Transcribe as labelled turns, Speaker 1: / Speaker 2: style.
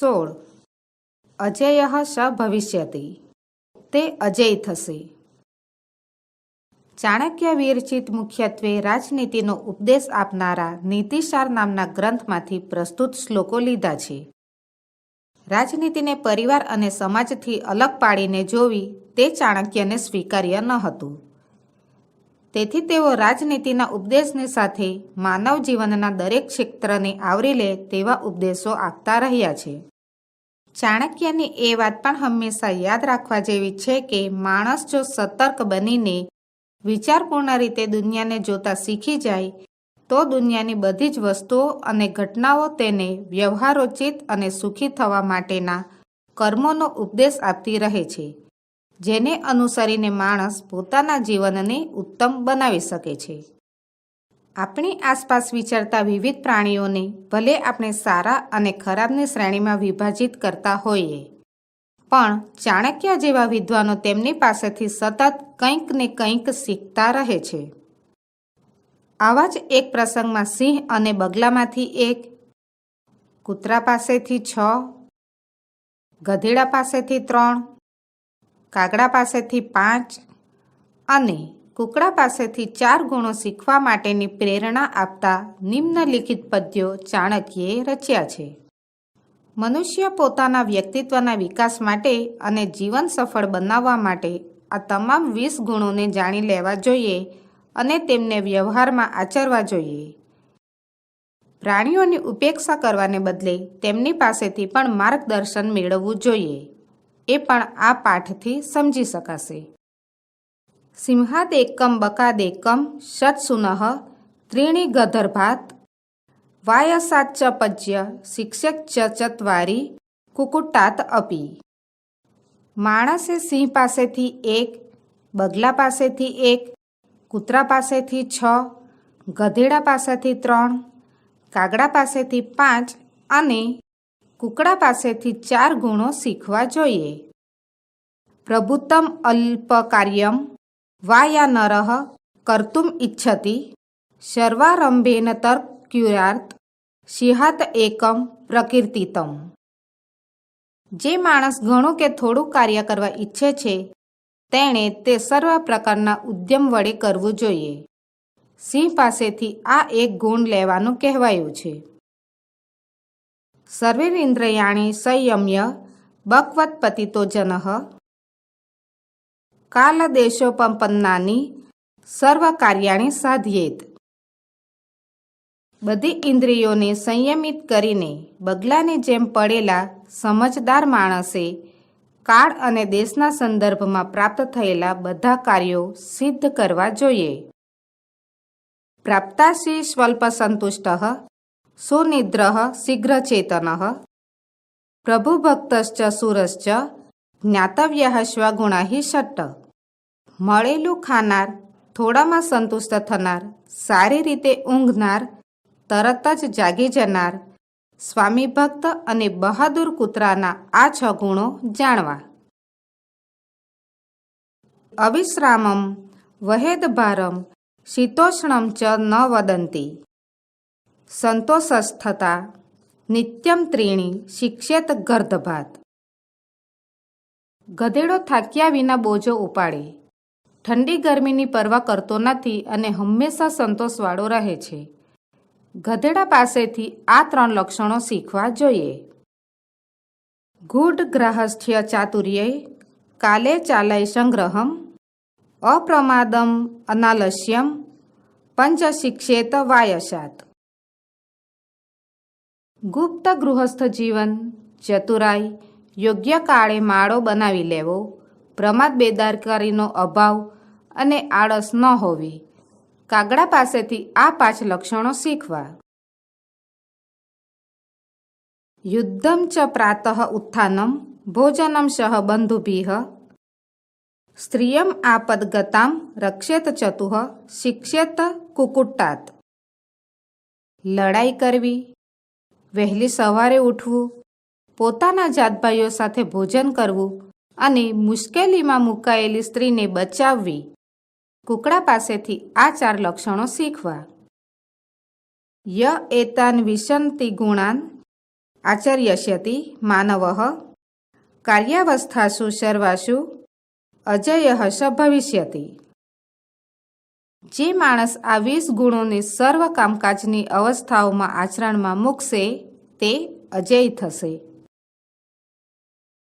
Speaker 1: 16. અજેયઃ સ ભવિષ્યતિ. તે અજેય થશે. ચાણક્ય વિરચિત મુખ્યત્વે રાજનીતિનો ઉપદેશ આપનારા નીતિસાર નામના ગ્રંથમાંથી પ્રસ્તુત શ્લોકો લીધા છે. રાજનીતિને પરિવાર અને સમાજથી અલગ પાડીને જોવી તે ચાણક્યને સ્વીકાર્ય ન હતું. તેથી તેઓ રાજનીતિના ઉપદેશની સાથે માનવ જીવનના દરેક ક્ષેત્રને આવરી લે તેવા ઉપદેશો આપતા રહ્યા છે. ચાણક્યની એ વાત પણ હંમેશા યાદ રાખવા જેવી છે કે માણસ જો સતર્ક બનીને વિચારપૂર્ણ રીતે દુનિયાને જોતા શીખી જાય તો દુનિયાની બધી જ વસ્તુઓ અને ઘટનાઓ તેને વ્યવહારોચિત અને સુખી થવા માટેના કર્મોનો ઉપદેશ આપતી રહે છે, જેને અનુસરીને માણસ પોતાના જીવનને ઉત્તમ બનાવી શકે છે. આપણી આસપાસ વિચરતા વિવિધ પ્રાણીઓને ભલે આપણે સારા અને ખરાબની શ્રેણીમાં વિભાજિત કરતા હોઈએ, પણ ચાણક્ય જેવા વિદ્વાનો તેમની પાસેથી સતત કંઈક ને કંઈક શીખતા રહે છે. આવા જ એક પ્રસંગમાં સિંહ અને બગલામાંથી 1, કૂતરા પાસેથી 6, ગધેડા પાસેથી 3, કાગડા પાસેથી 5 અને કુકડા પાસેથી 4 ગુણો શીખવા માટેની પ્રેરણા આપતા નિમ્નલિખિત પદ્યો ચાણક્યે રચ્યા છે. મનુષ્ય પોતાના વ્યક્તિત્વના વિકાસ માટે અને જીવન સફળ બનાવવા માટે આ તમામ 20 ગુણોને જાણી લેવા જોઈએ અને તેમને વ્યવહારમાં આચરવા જોઈએ. પ્રાણીઓની ઉપેક્ષા કરવાને બદલે તેમની પાસેથી પણ માર્ગદર્શન મેળવવું જોઈએ. એ પણ આ પાઠથી સમજી શકાશે. સિંહાદેકમ બકાદેકમ શતસુનઃ ત્રીણિ ગર્ધભાત વાયસાચ્ચ પજ્ય શિક્ષક ચત્વારી કુકુટાત અપી. માણસે સિંહ પાસેથી 1, બગલા પાસેથી 1, કૂતરા પાસેથી 6, ગધેડા પાસેથી 3, કાગડા પાસેથી 5 અને કુકડા પાસેથી 4 ગુણો શીખવા જોઈએ. પ્રભુત્તમ અલ્પકાર્યમ વાયા નરઃ કર્તુમ ઇચ્છતિ સર્વારંભેન તર્ક્યુયાર્થ સિંહાત એકમ પ્રકીર્તિતમ. જે માણસ ઘણું કે થોડું કાર્ય કરવા ઈચ્છે છે તેણે તે સર્વ પ્રકારના ઉદ્યમ વડે કરવું જોઈએ. સિંહ પાસેથી આ એક ગુણ લેવાનું કહેવાયું છે. સર્વેન્દ્રિયાણિ સંયમ્ય બકવત પતિતો જનઃ કાલદેશોપપન્નાની સર્વ કાર્યાણિ સાધયેત. બધી ઇન્દ્રિયોને સંયમિત કરીને બગલાની જેમ પડેલા સમજદાર માણસે કાળ અને દેશના સંદર્ભમાં પ્રાપ્ત થયેલા બધા કાર્યો સિદ્ધ કરવા જોઈએ. પ્રાપ્તાસી સ્વલ્પસંતુષ્ટઃ સુનિદ્રઃ શીઘ્રચેતનઃ પ્રભુભક્તશ્ચ સુરશ્ચ જ્ઞાતવ્યઃ સ્વગુણા હિ ષટ્. મળેલું ખાનાર, થોડામાં સંતુષ્ટ થનાર, સારી રીતે ઊંઘનાર, તરત જ જાગી જનાર, સ્વામી ભક્ત અને બહાદુર કૂતરાના આ 6 ગુણો જાણવા. અવિશ્રામમ વહેદભારમ શીતોષ્ણમ ચ ન વદંતી સંતોષસ્થતા નિત્યમ ત્રીણિ શિક્ષેત ગર્ધભાત. ગધેડો થાક્યા વિના બોજો ઉપાડે, ઠંડી ગરમીની પરવા કરતો નથી અને હંમેશા સંતોષવાળો રહે છે. ગધેડા પાસેથી આ 3 લક્ષણો શીખવા જોઈએ. ગૂઢ ગ્રાહસ્થ્ય ચાતુર્યે કાલે ચાલય સંગ્રહમ અપ્રમાદમ અનાલસ્યમ પંચ શિક્ષેત વાયસાત. ગુપ્ત ગૃહસ્થ જીવન, ચતુરાઈ, યોગ્ય કાળે માળો બનાવી લેવો, પ્રમાદ બેદારકારીનો અભાવ અને આળસ ન હોવી. કાગડા પાસેથી આ 5 લક્ષણો શીખવા. યુદ્ધમ ચ પ્રાતઃ ઉત્થાનમ ભોજનમ સહ બંધુભિઃ સ્ત્રિયમ આપદગતામ રક્ષેત ચતુઃ શિક્ષેત કુકુટાત. લડાઈ કરવી, વહેલી સવારે ઉઠવું, પોતાના જાતભાઈઓ સાથે ભોજન કરવું અને મુશ્કેલીમાં મુકાયેલી સ્ત્રીને બચાવવી. કુકડા પાસેથી આ 4 લક્ષણો શીખવા. ય એતાન વિશંતિ ગુણાન આચર્યસ્યતિ માનવઃ કાર્યાવસ્થાસુ સર્વાસુ અજયઃ સ ભવિષ્યતિ. જે માણસ આ 20 ગુણોને સર્વ કામકાજની અવસ્થાઓમાં આચરણમાં મૂકશે તે અજય થશે.